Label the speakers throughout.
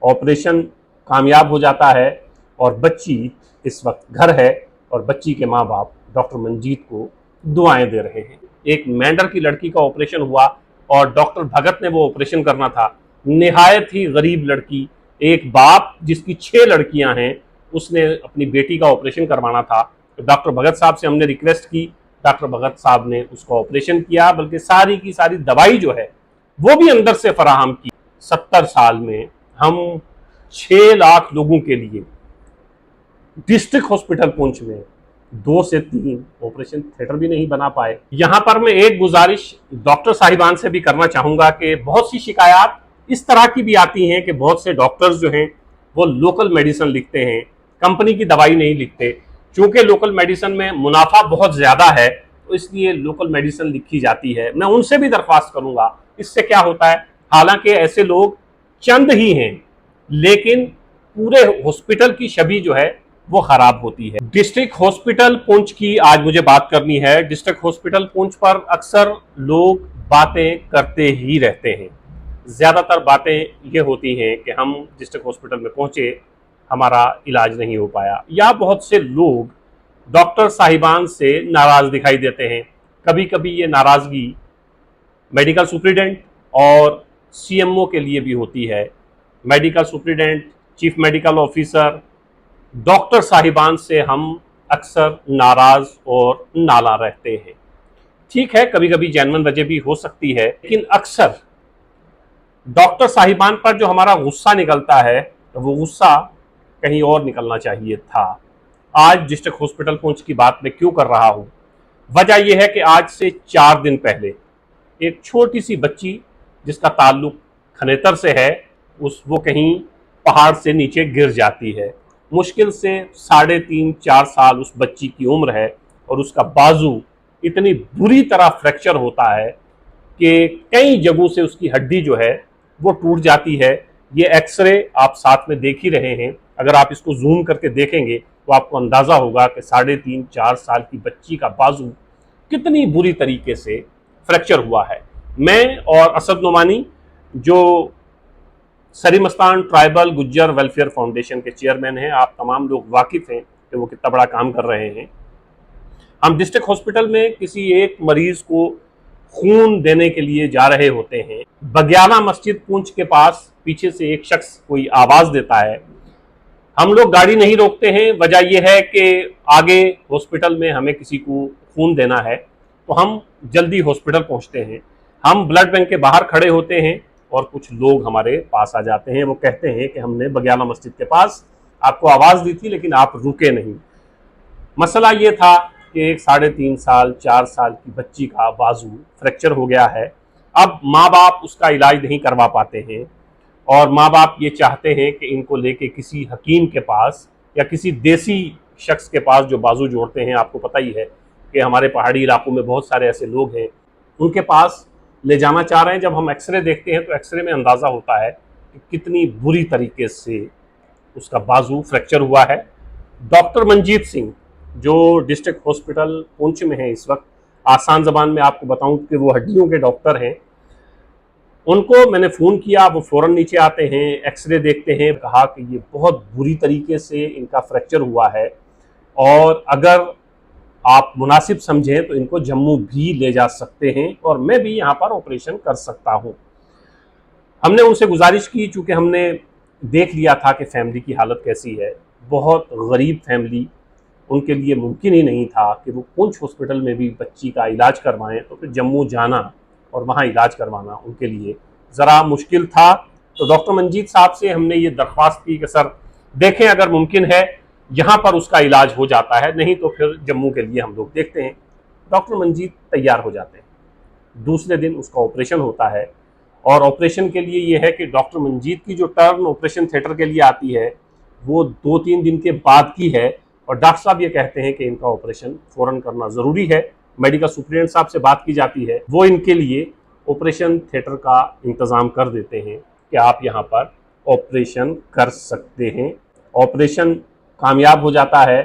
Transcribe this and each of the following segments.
Speaker 1: Operation कामयाब हो जाता है और बच्ची इस वक्त घर है और बच्ची के माँ बाप डॉक्टर मंजीत को दुआएं दे रहे हैं। एक मेंढर की लड़की का ऑपरेशन हुआ और डॉक्टर भगत ने वो ऑपरेशन करना था। निहायत ही गरीब लड़की, एक बाप जिसकी 6 लड़कियां हैं, उसने अपनी बेटी का ऑपरेशन करवाना था। तो डॉक्टर भगत साहब से हमने रिक्वेस्ट की, डॉक्टर भगत साहब ने उसका ऑपरेशन किया, बल्कि सारी की सारी दवाई जो है वो भी अंदर से फराहम की। 70 साल में हम 6 लाख लोगों के लिए डिस्ट्रिक्ट हॉस्पिटल पुंछ में 2 से 3 ऑपरेशन थिएटर भी नहीं बना पाए। यहां पर मैं एक गुजारिश डॉक्टर साहिबान से भी करना चाहूंगा कि बहुत सी शिकायत इस तरह की भी आती हैं कि बहुत से डॉक्टर्स जो हैं वो लोकल मेडिसिन लिखते हैं, कंपनी की दवाई नहीं लिखते। चूंकि लोकल मेडिसिन में मुनाफा बहुत ज्यादा है तो इसलिए लोकल मेडिसिन लिखी जाती है। मैं उनसे भी दरख्वास्त करूंगा, इससे क्या होता है, हालांकि ऐसे लोग चंद ही हैं लेकिन पूरे हॉस्पिटल की छवि जो है वो खराब होती है। डिस्ट्रिक्ट हॉस्पिटल पुंछ की आज मुझे बात करनी है। डिस्ट्रिक्ट हॉस्पिटल पुंछ पर अक्सर लोग बातें करते ही रहते हैं। ज्यादातर बातें ये होती हैं कि हम डिस्ट्रिक्ट हॉस्पिटल में पहुंचे, हमारा इलाज नहीं हो पाया, या बहुत से लोग डॉक्टर साहिबान से नाराज दिखाई देते हैं। कभी कभी ये नाराजगी मेडिकल सुप्रिटेंडेंट और सीएमओ के लिए भी होती है। Medical superintendent, chief medical officer, doctor साहिबान से हम अक्सर नाराज और नाला रहते हैं। ठीक है, कभी कभी जेन्युइन वजह भी हो सकती है, लेकिन अक्सर डॉक्टर साहिबान पर जो हमारा गुस्सा निकलता है तो वो गुस्सा कहीं और निकलना चाहिए था। आज डिस्ट्रिक्ट हॉस्पिटल पुंछ की बात मैं क्यों कर रहा हूं, वजह यह है कि आज से 4 दिन पहले एक छोटी सी बच्ची जिसका ताल्लुक खनेतर से है, वो कहीं पहाड़ से नीचे गिर जाती है। मुश्किल से 3.5-4 साल उस बच्ची की उम्र है और उसका बाजू इतनी बुरी तरह फ्रैक्चर होता है कि कई जगहों से उसकी हड्डी जो है वो टूट जाती है। ये एक्सरे आप साथ में देख ही रहे हैं, अगर आप इसको जूम करके देखेंगे तो आपको अंदाजा होगा कि 3.5-4 साल की बच्ची का बाजू कितनी बुरी तरीके से फ्रैक्चर हुआ है। मैं और असद नोमानी जो सरीमस्तान ट्राइबल गुज्जर वेलफेयर फाउंडेशन के चेयरमैन हैं, आप तमाम लोग वाकिफ हैं कि वो कितना बड़ा काम कर रहे हैं। हम डिस्ट्रिक्ट हॉस्पिटल में किसी एक मरीज को खून देने के लिए जा रहे होते हैं। बग्याला मस्जिद पुंछ के पास पीछे से एक शख्स कोई आवाज देता है। हम लोग गाड़ी नहीं रोकते हैं, वजह यह है कि आगे हॉस्पिटल में हमें किसी को खून देना है, तो हम जल्दी हॉस्पिटल पहुंचते हैं। हम ब्लड बैंक के बाहर खड़े होते हैं और कुछ लोग हमारे पास आ जाते हैं। वो कहते हैं कि हमने बग्याला मस्जिद के पास आपको आवाज़ दी थी लेकिन आप रुके नहीं। मसला ये था कि एक 3.5-4 साल की बच्ची का बाजू फ्रैक्चर हो गया है। अब माँ बाप उसका इलाज नहीं करवा पाते हैं और माँ बाप ये चाहते हैं कि इनको लेके किसी हकीम के पास या किसी देसी शख्स के पास जो बाजू जोड़ते हैं। आपको पता ही है कि हमारे पहाड़ी इलाकों में बहुत सारे ऐसे लोग हैं, उनके पास ले जाना चाह रहे हैं। जब हम एक्सरे देखते हैं तो एक्सरे में अंदाज़ा होता है कि कितनी बुरी तरीके से उसका बाजू फ्रैक्चर हुआ है। डॉक्टर मंजीत सिंह जो डिस्ट्रिक्ट हॉस्पिटल पुंछ में है इस वक्त, आसान ज़बान में आपको बताऊं कि वो हड्डियों के डॉक्टर हैं। उनको मैंने फ़ोन किया, वो फ़ौरन नीचे आते हैं, एक्सरे देखते हैं। कहा कि ये बहुत बुरी तरीके से इनका फ्रैक्चर हुआ है और अगर आप मुनासिब समझें तो इनको जम्मू भी ले जा सकते हैं और मैं भी यहाँ पर ऑपरेशन कर सकता हूँ। हमने उनसे गुजारिश की, चूँकि हमने देख लिया था कि फैमिली की हालत कैसी है, बहुत गरीब फैमिली, उनके लिए मुमकिन ही नहीं था कि वो पुंछ हॉस्पिटल में भी बच्ची का इलाज करवाएं, तो फिर जम्मू जाना और वहाँ इलाज करवाना उनके लिए ज़रा मुश्किल था। तो डॉक्टर मंजीत साहब से हमने ये दरख्वास्त की कि सर देखें अगर मुमकिन है यहाँ पर उसका इलाज हो जाता है, नहीं तो फिर जम्मू के लिए हम लोग देखते हैं। डॉक्टर मंजीत तैयार हो जाते हैं। दूसरे दिन उसका ऑपरेशन होता है और ऑपरेशन के लिए ये है कि डॉक्टर मंजीत की जो टर्न ऑपरेशन थिएटर के लिए आती है वो 2-3 दिन के बाद की है और डॉक्टर साहब ये कहते हैं कि इनका ऑपरेशन फ़ौरन करना ज़रूरी है। मेडिकल सुप्रिटेंडेंट साहब से बात की जाती है, वो इनके लिए ऑपरेशन थिएटर का इंतज़ाम कर देते हैं कि आप यहाँ पर ऑपरेशन कर सकते हैं। ऑपरेशन कामयाब हो जाता है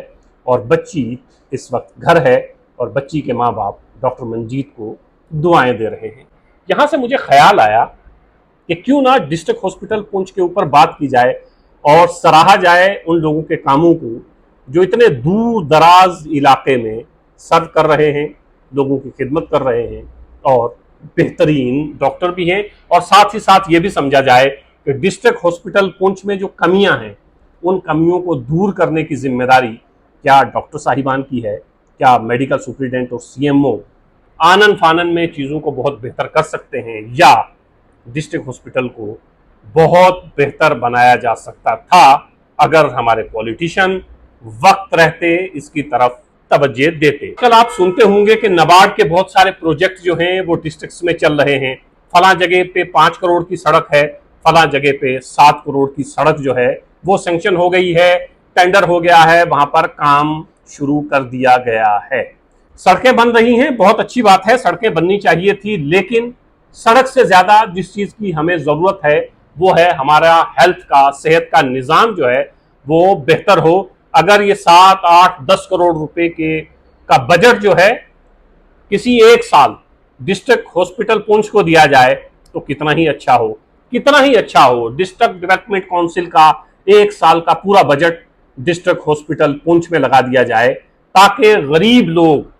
Speaker 1: और बच्ची इस वक्त घर है और बच्ची के माँ बाप डॉक्टर मंजीत को दुआएं दे रहे हैं। यहाँ से मुझे ख्याल आया कि क्यों ना डिस्ट्रिक्ट हॉस्पिटल पुंछ के ऊपर बात की जाए और सराहा जाए उन लोगों के कामों को जो इतने दूर दराज इलाके में सर्व कर रहे हैं, लोगों की खिदमत कर रहे हैं और बेहतरीन डॉक्टर भी हैं। और साथ ही साथ ये भी समझा जाए कि डिस्ट्रिक्ट हॉस्पिटल पुंछ में जो कमियां हैं, उन कमियों को दूर करने की जिम्मेदारी क्या डॉक्टर साहिबान की है, क्या मेडिकल सुप्रिटेंडेंट और सीएमओ आनन फानन में चीज़ों को बहुत बेहतर कर सकते हैं, या डिस्ट्रिक्ट हॉस्पिटल को बहुत बेहतर बनाया जा सकता था अगर हमारे पॉलिटिशियन वक्त रहते इसकी तरफ तवज्जो देते। कल आप सुनते होंगे कि नाबार्ड के बहुत सारे प्रोजेक्ट जो हैं वो डिस्ट्रिक्ट्स में चल रहे हैं। फला जगह पे 5 करोड़ की सड़क है, फला जगह पे 7 करोड़ की सड़क जो है वो सैंक्शन हो गई है, टेंडर हो गया है, वहां पर काम शुरू कर दिया गया है। सड़कें बन रही हैं, बहुत अच्छी बात है, सड़कें बननी चाहिए थी, लेकिन सड़क से ज्यादा जिस चीज की हमें जरूरत है वो है हमारा हेल्थ का, सेहत का निजाम जो है वो बेहतर हो। अगर ये 7, 8, 10 करोड़ रुपए का बजट जो है किसी एक साल डिस्ट्रिक्ट हॉस्पिटल पुंछ को दिया जाए तो कितना ही अच्छा हो, कितना ही अच्छा हो। डिस्ट्रिक्ट डेवलपमेंट काउंसिल का एक साल का पूरा बजट डिस्ट्रिक्ट हॉस्पिटल पुंछ में लगा दिया जाए, ताकि गरीब लोग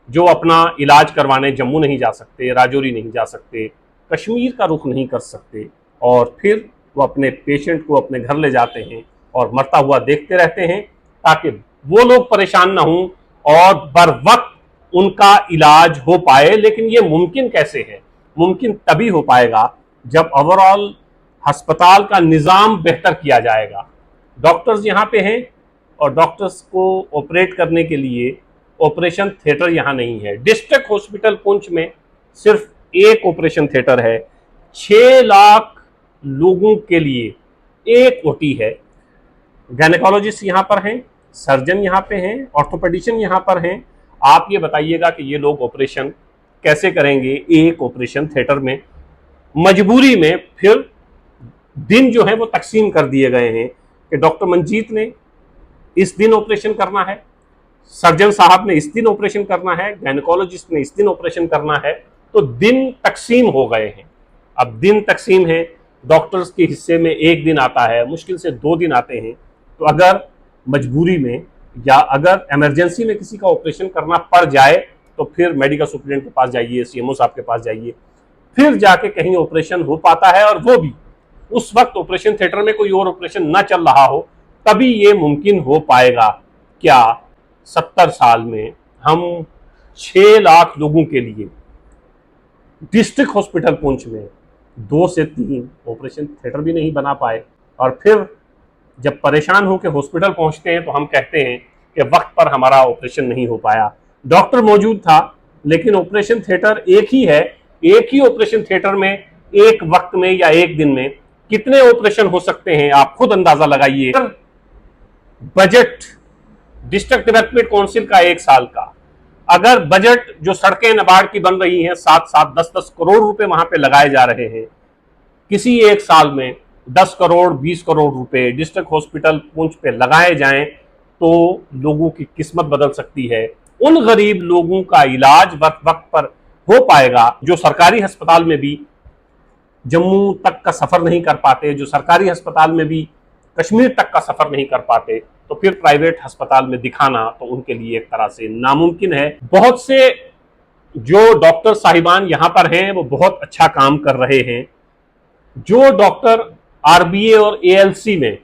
Speaker 1: जो अपना इलाज करवाने जम्मू नहीं जा सकते, राजौरी नहीं जा सकते, कश्मीर का रुख नहीं कर सकते, और फिर वो अपने पेशेंट को अपने घर ले जाते हैं और मरता हुआ देखते रहते हैं, ताकि वो लोग परेशान ना हों और बर वक्त उनका इलाज हो पाए। लेकिन ये मुमकिन कैसे है? मुमकिन तभी हो पाएगा जब ओवरऑल अस्पताल का निज़ाम बेहतर किया जाएगा। डॉक्टर्स यहाँ पे हैं और डॉक्टर्स को ऑपरेट करने के लिए ऑपरेशन थिएटर यहाँ नहीं है। डिस्ट्रिक्ट हॉस्पिटल पुंछ में सिर्फ एक ऑपरेशन थिएटर है, 6 लाख लोगों के लिए एक ओटी है। गायनेकोलॉजिस्ट यहाँ पर हैं, सर्जन यहाँ पे हैं, ऑर्थोपेडिशियन यहाँ पर हैं। आप ये बताइएगा कि ये लोग ऑपरेशन कैसे करेंगे एक ऑपरेशन थिएटर में? मजबूरी में फिर दिन जो है वो तकसीम कर दिए गए हैं कि डॉक्टर मंजीत ने इस दिन ऑपरेशन करना है, सर्जन साहब ने इस दिन ऑपरेशन करना है, गायनेकोलॉजिस्ट ने इस दिन ऑपरेशन करना है, तो दिन तकसीम हो गए हैं। अब दिन तकसीम है, डॉक्टर्स के हिस्से में एक दिन आता है, मुश्किल से 2 दिन आते हैं। तो अगर मजबूरी में या अगर इमरजेंसी में किसी का ऑपरेशन करना पड़ जाए तो फिर मेडिकल सुप्रिटेंडेंट के पास जाइए, सीएमओ साहब के पास जाइए, फिर जाके कहीं ऑपरेशन हो पाता है, और वो भी उस वक्त ऑपरेशन थिएटर में कोई और ऑपरेशन ना चल रहा हो, तभी ये मुमकिन हो पाएगा। क्या 70 साल में हम 6 लाख लोगों के लिए डिस्ट्रिक्ट हॉस्पिटल पुंछ में 2 से 3 ऑपरेशन थिएटर भी नहीं बना पाए? और फिर जब परेशान होकर हॉस्पिटल पहुंचते हैं तो हम कहते हैं कि वक्त पर हमारा ऑपरेशन नहीं हो पाया। डॉक्टर मौजूद था लेकिन ऑपरेशन थिएटर एक ही है। एक ही ऑपरेशन थिएटर में एक वक्त में या एक दिन में कितने ऑपरेशन हो सकते हैं, आप खुद अंदाजा लगाइए। बजट डिस्ट्रिक्ट डेवलपमेंट काउंसिल का एक साल का, अगर बजट जो सड़कें नाबार्ड की बन रही हैं 7-7, 10-10 करोड़ रुपए वहां पे लगाए जा रहे हैं, किसी एक साल में 10 करोड़ 20 करोड़ रुपए डिस्ट्रिक्ट हॉस्पिटल पुंछ पे लगाए जाएं तो लोगों की किस्मत बदल सकती है। उन गरीब लोगों का इलाज वक्त पर हो पाएगा जो सरकारी अस्पताल में भी जम्मू तक का सफर नहीं कर पाते, जो सरकारी अस्पताल में भी कश्मीर तक का सफर नहीं कर पाते, तो फिर प्राइवेट अस्पताल में दिखाना तो उनके लिए एक तरह से नामुमकिन है। बहुत से जो डॉक्टर साहिबान यहाँ पर हैं वो बहुत अच्छा काम कर रहे हैं। जो डॉक्टर आरबीए और एएलसी में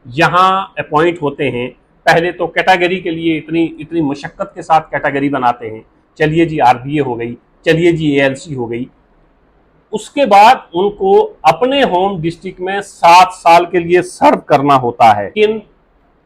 Speaker 1: यहाँ अपॉइंट होते हैं, पहले तो कैटेगरी के लिए इतनी मशक्कत के साथ कैटेगरी बनाते हैं, चलिए जी आरबीए हो गई, चलिए जी एएलसी हो गई, उसके बाद उनको अपने होम डिस्ट्रिक्ट में 7 साल के लिए सर्व करना होता है। लेकिन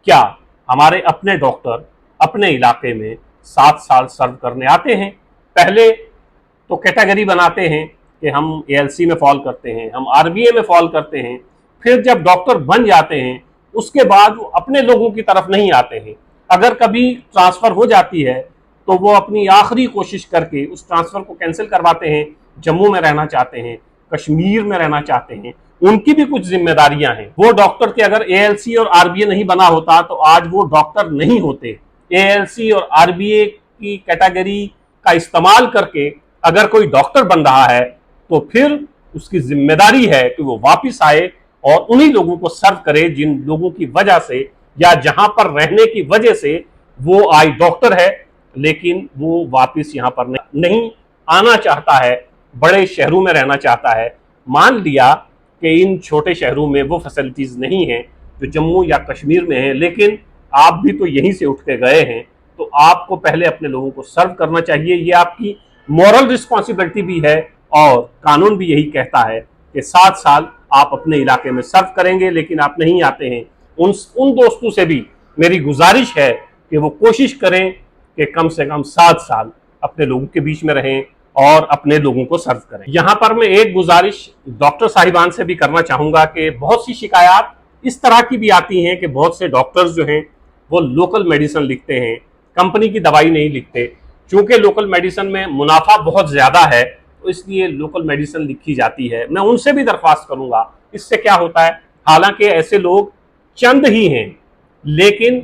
Speaker 1: क्या हमारे अपने डॉक्टर अपने इलाके में 7 साल सर्व करने आते हैं? पहले तो कैटेगरी बनाते हैं कि हम एएलसी में फॉल करते हैं, हम आरबीए में फॉल करते हैं, फिर जब डॉक्टर बन जाते हैं उसके बाद वो अपने लोगों की तरफ नहीं आते हैं। अगर कभी ट्रांसफर हो जाती है तो वो अपनी आखिरी कोशिश करके उस ट्रांसफर को कैंसिल करवाते हैं, जम्मू में रहना चाहते हैं, कश्मीर में रहना चाहते हैं। उनकी भी कुछ जिम्मेदारियां हैं। वो डॉक्टर के अगर एएलसी और आरबीए नहीं बना होता तो आज वो डॉक्टर नहीं होते। एएलसी और आरबीए की कैटेगरी का इस्तेमाल करके अगर कोई डॉक्टर बन रहा है तो फिर उसकी जिम्मेदारी है कि वो वापस आए और उन्हीं लोगों को सर्व करे जिन लोगों की वजह से या जहां पर रहने की वजह से वो आई डॉक्टर है, लेकिन वो वापस यहां पर नहीं आना चाहता है, बड़े शहरों में रहना चाहता है। मान लिया कि इन छोटे शहरों में वो फैसिलिटीज नहीं है जो जम्मू या कश्मीर में है, लेकिन आप भी तो यहीं से उठ के गए हैं, तो आपको पहले अपने लोगों को सर्व करना चाहिए। ये आपकी मॉरल रिस्पॉन्सिबिलिटी भी है और कानून भी यही कहता है कि 7 साल आप अपने इलाके में सर्व करेंगे, लेकिन आप नहीं आते हैं। उन दोस्तों से भी मेरी गुजारिश है कि वो कोशिश करें कि कम से कम 7 साल अपने लोगों के बीच में रहें और अपने लोगों को सर्व करें। यहाँ पर मैं एक गुजारिश डॉक्टर साहिबान से भी करना चाहूंगा कि बहुत सी शिकायत इस तरह की भी आती हैं कि बहुत से डॉक्टर्स जो हैं वो लोकल मेडिसिन लिखते हैं, कंपनी की दवाई नहीं लिखते। चूंकि लोकल मेडिसिन में मुनाफा बहुत ज्यादा है तो इसलिए लोकल मेडिसिन लिखी जाती है। मैं उनसे भी दरख्वास्त करूंगा, इससे क्या होता है, हालांकि ऐसे लोग चंद ही हैं, लेकिन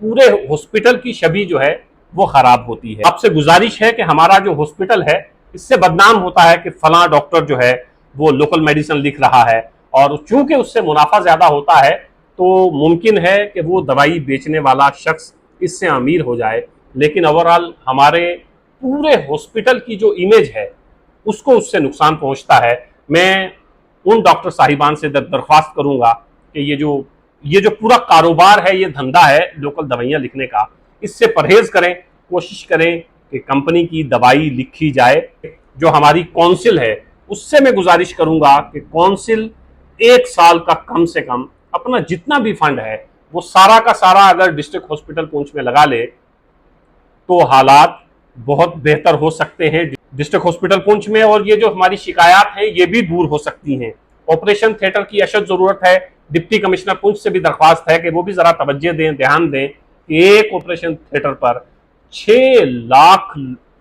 Speaker 1: पूरे हॉस्पिटल की छवि जो है वो खराब होती है। आपसे गुजारिश है कि हमारा जो हॉस्पिटल है इससे बदनाम होता है कि फलां डॉक्टर जो है वो लोकल मेडिसिन लिख रहा है, और चूंकि उससे मुनाफा ज्यादा होता है तो मुमकिन है कि वो दवाई बेचने वाला शख्स इससे अमीर हो जाए, लेकिन ओवरऑल हमारे पूरे हॉस्पिटल की जो इमेज है उसको उससे नुकसान पहुंचता है। मैं उन डॉक्टर साहिबान से दरख्वास्त करूंगा कि ये जो पूरा कारोबार है, ये धंधा है लोकल दवाइयां लिखने का, इससे परहेज करें। कोशिश करें कि कंपनी की दवाई लिखी जाए। जो हमारी काउंसिल है उससे मैं गुजारिश करूंगा कि काउंसिल 1 साल का कम से कम अपना जितना भी फंड है वो सारा का सारा अगर डिस्ट्रिक्ट हॉस्पिटल पुंछ में लगा ले तो हालात बहुत बेहतर हो सकते हैं डिस्ट्रिक्ट हॉस्पिटल पुंछ में, और ये जो हमारी शिकायत हैं ये भी दूर हो सकती हैं। ऑपरेशन थिएटर की अशद जरूरत है। डिप्टी कमिश्नर पुंछ से भी दरख्वास्त है कि वो भी जरा तवज्जो दें, ध्यान दें कि एक ऑपरेशन थिएटर पर 6 लाख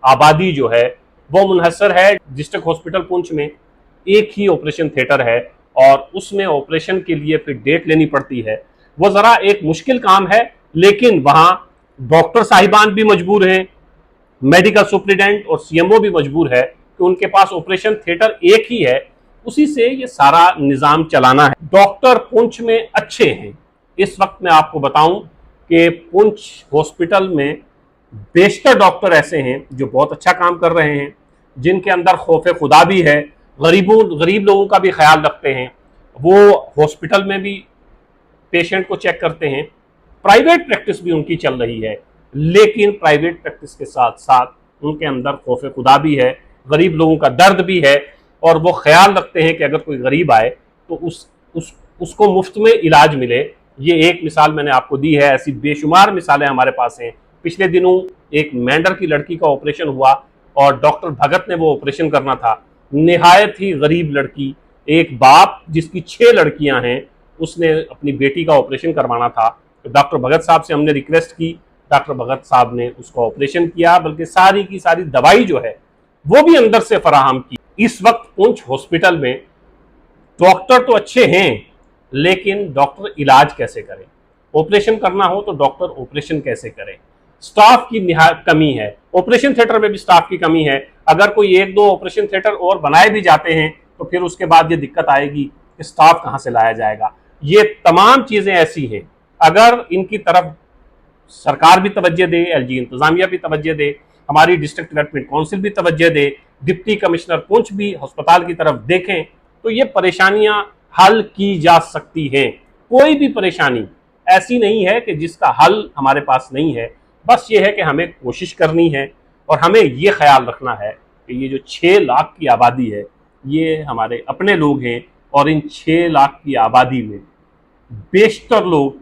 Speaker 1: आबादी जो है वो मुनहसर है। डिस्ट्रिक्ट हॉस्पिटल पुंछ में एक ही ऑपरेशन थिएटर है और उसमें ऑपरेशन के लिए फिर डेट लेनी पड़ती है। वो जरा एक मुश्किल काम है, लेकिन वहां डॉक्टर साहिबान भी मजबूर हैं, मेडिकल सुप्रिटेंडेंट और सीएमओ भी मजबूर है कि उनके पास ऑपरेशन थिएटर एक ही है, उसी से ये सारा निजाम चलाना है। डॉक्टर पुंछ में अच्छे हैं। इस वक्त मैं आपको बताऊं कि पुंछ हॉस्पिटल में बेशतर डॉक्टर ऐसे हैं जो बहुत अच्छा काम कर रहे हैं, जिनके अंदर खौफ खुदा भी है, गरीब लोगों का भी ख्याल रखते हैं। वो हॉस्पिटल में भी पेशेंट को चेक करते हैं। प्राइवेट प्रैक्टिस भी उनकी चल रही है, लेकिन प्राइवेट प्रैक्टिस के साथ साथ उनके अंदर खौफ खुदा भी है, गरीब लोगों का दर्द भी है, और वो ख्याल रखते हैं कि अगर कोई गरीब आए तो उसको मुफ्त में इलाज मिले। ये एक मिसाल मैंने आपको दी है, ऐसी बेशुमार मिसालें हमारे पास हैं। पिछले दिनों एक मेंढर की लड़की का ऑपरेशन हुआ और डॉक्टर भगत ने वो ऑपरेशन करना था। निहायत ही गरीब लड़की, एक बाप जिसकी 6 लड़कियां हैं, उसने अपनी बेटी का ऑपरेशन करवाना था। तो डॉक्टर भगत साहब से हमने रिक्वेस्ट की, डॉक्टर भगत साहब ने उसका ऑपरेशन किया, बल्कि सारी की सारी दवाई जो है वो भी अंदर से फराहम की। इस वक्त पुंछ हॉस्पिटल में डॉक्टर तो अच्छे हैं, लेकिन डॉक्टर इलाज कैसे करें? ऑपरेशन करना हो तो डॉक्टर ऑपरेशन कैसे करें? स्टाफ की कमी है। ऑपरेशन थिएटर में भी स्टाफ की कमी है। अगर कोई 1-2 ऑपरेशन थिएटर और बनाए भी जाते हैं तो फिर उसके बाद ये दिक्कत आएगी कि स्टाफ कहां से लाया जाएगा। ये तमाम चीजें ऐसी हैं, अगर इनकी तरफ सरकार भी तवज्जो दे, एलजी इंतजामिया भी तवज्जो दे, हमारी डिस्ट्रिक्ट डेवलपमेंट काउंसिल भी तवज्जो दे, डिप्टी कमिश्नर पुंछ भी अस्पताल की तरफ देखें, तो ये परेशानियां हल की जा सकती हैं। कोई भी परेशानी ऐसी नहीं है कि जिसका हल हमारे पास नहीं है। बस ये है कि हमें कोशिश करनी है और हमें ये ख्याल रखना है कि ये जो 6 लाख की आबादी है ये हमारे अपने लोग हैं, और इन 6 लाख की आबादी में बेशतर लोग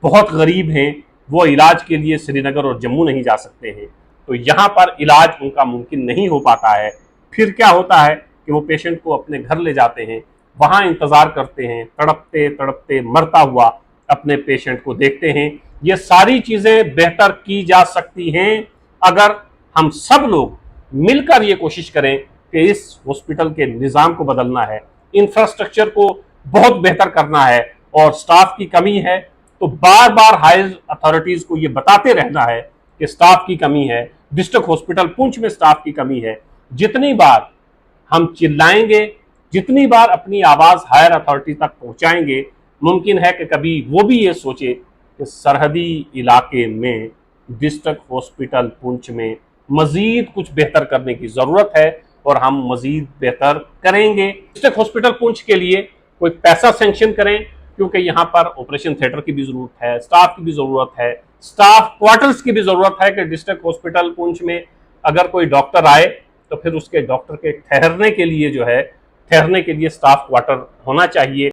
Speaker 1: बहुत गरीब हैं। वो इलाज के लिए श्रीनगर और जम्मू नहीं जा सकते हैं, तो यहाँ पर इलाज उनका मुमकिन नहीं हो पाता है। फिर क्या होता है कि वो पेशेंट को अपने घर ले जाते हैं, वहाँ इंतज़ार करते हैं, तड़पते तड़पते मरता हुआ अपने पेशेंट को देखते हैं। ये सारी चीज़ें बेहतर की जा सकती हैं अगर हम सब लोग मिलकर ये कोशिश करें कि इस हॉस्पिटल के निज़ाम को बदलना है, इंफ्रास्ट्रक्चर को बहुत बेहतर करना है, और स्टाफ की कमी है तो बार बार हायर अथॉरिटीज़ को ये बताते रहना है कि स्टाफ की कमी है, डिस्ट्रिक्ट हॉस्पिटल पुंछ में स्टाफ की कमी है। जितनी बार हम चिल्लाएंगे, जितनी बार अपनी आवाज हायर अथॉरिटी तक पहुंचाएंगे, मुमकिन है कि कभी वो भी ये सोचे कि सरहदी इलाके में डिस्ट्रिक्ट हॉस्पिटल पुंछ में मजीद कुछ बेहतर करने की जरूरत है और हम मजीद बेहतर करेंगे। डिस्ट्रिक्ट हॉस्पिटल पुंछ के लिए कोई पैसा सैंक्शन करें, क्योंकि यहाँ पर ऑपरेशन थिएटर की भी जरूरत है, स्टाफ की भी जरूरत है, स्टाफ क्वार्टर्स की भी जरूरत है कि डिस्ट्रिक्ट हॉस्पिटल पुंछ में अगर कोई डॉक्टर आए तो फिर उसके डॉक्टर के ठहरने के लिए जो है, ठहरने के लिए स्टाफ क्वार्टर होना चाहिए।